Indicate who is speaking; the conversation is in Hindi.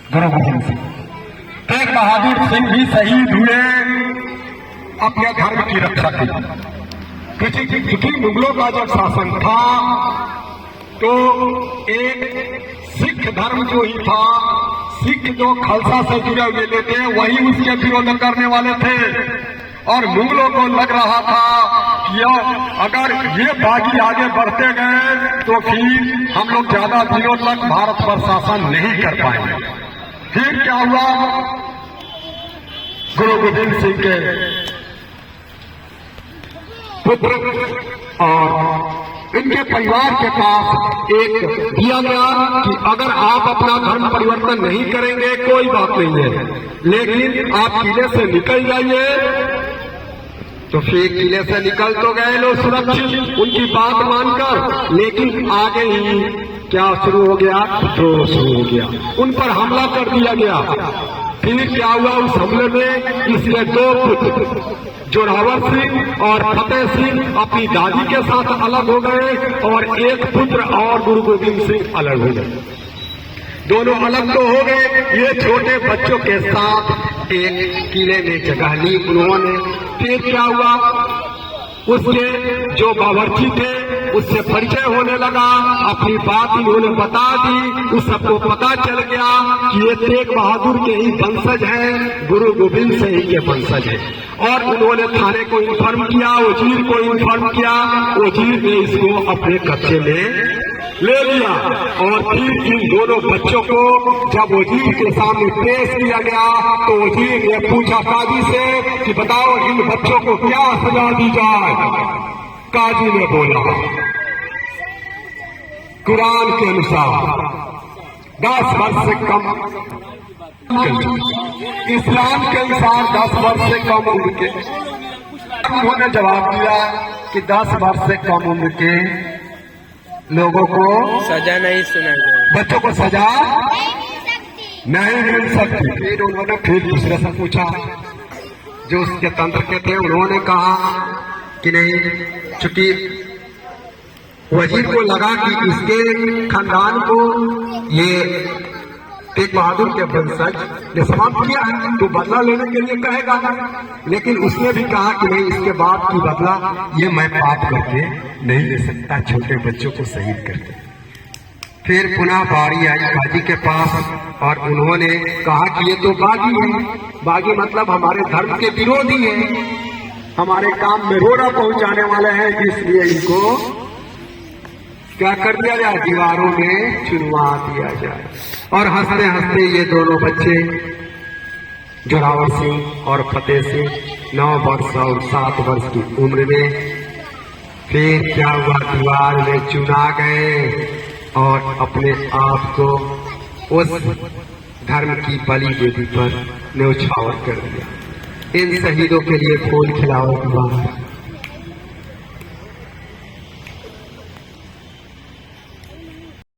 Speaker 1: गुरु गोविंद सिंह। तेग बहादुर सिंह भी शहीद हुए अपने धर्म की रक्षा के लिए। क्योंकि मुगलों का जब शासन था तो एक सिख धर्म जो ही था, सिख जो खालसा से जुड़े हुए थे वही उसके विरोध करने वाले थे। और मुगलों को लग रहा था कि अगर ये बागी आगे बढ़ते गए तो फिर हम लोग ज्यादा दिनों तक भारत पर शासन नहीं कर पाएंगे। फिर क्या हुआ, गुरु गोविंद सिंह के पुत्र और इनके परिवार के पास एक दिया गया कि अगर आप अपना धर्म परिवर्तन नहीं करेंगे कोई बात नहीं है, लेकिन आप किले से निकल जाइए। तो फिर किले से निकल तो गए लोग सुरक्षित उनकी बात मानकर, लेकिन आगे ही क्या शुरू हो गया, विद्रोह शुरू हो गया, उन पर हमला कर दिया गया। फिर क्या हुआ, उस हमले में इसके दो पुत्र जोरावर सिंह और फतेह सिंह अपनी दादी के साथ अलग हो गए और एक पुत्र और गुरु गोविंद सिंह अलग हो गए। दोनों अलग तो हो गए, ये छोटे बच्चों के साथ एक किले में जगह ली उन्होंने। फिर क्या हुआ, उसके जो बावर्ची थे उससे परिचय होने लगा, अपनी बात इन्होंने बता दी, उस सबको पता चल गया कि ये तेग बहादुर के ही वंशज हैं, गुरु गोविंद सिंह के वंशज हैं। और उन्होंने थाने को इन्फॉर्म किया, वजीर को इन्फॉर्म किया, वजीर ने इसको अपने कब्जे में ले लिया। और फिर इन दोनों बच्चों को जब वजीर के सामने पेश किया गया तो वजीर ने पूछा काजी से कि बताओ इन बच्चों को क्या सजा दी जाए। काजी ने बोला कुरान के अनुसार 10 वर्ष से कम, इस्लाम के अनुसार 10 वर्ष से कम उम्र के। उन्होंने जवाब दिया कि 10 वर्ष से कम उम्र के लोगों को
Speaker 2: सजा नहीं सुना जाए,
Speaker 1: बच्चों को सजा नहीं मिल सकती। फिर उन्होंने फिर दूसरे से पूछा, जो उसके तंत्र के थे, उन्होंने कहा कि नहीं, चूंकि वजीर को लगा कि इसके खानदान को ये तेग बहादुर के वंशज ने समाप्त किया है तो बदला लेने के लिए कहेगा, लेकिन उसने भी कहा कि नहीं, इसके बाद की बदला ये मैं पाप करके नहीं ले सकता, छोटे बच्चों को शहीद करके। फिर पुनः बारी आई काजी के पास और उन्होंने कहा कि ये तो बागी है, बागी मतलब हमारे धर्म के विरोधी है, हमारे काम में रोड़ा पहुंचाने वाले हैं, इसलिए इनको क्या कर दिया जाए, दीवारों में चुनवा दिया जाए। और हंसते हंसते ये दोनों बच्चे जोरावर सिंह और फतेह सिंह 9 वर्ष और 7 वर्ष की उम्र में फिर क्या हुआ, दीवार में चुना गए और अपने आप को उस धर्म की बलि वेदी पर न्यौछावर कर दिया। इन शहीदों के लिए फूल खिलाओ दीवार।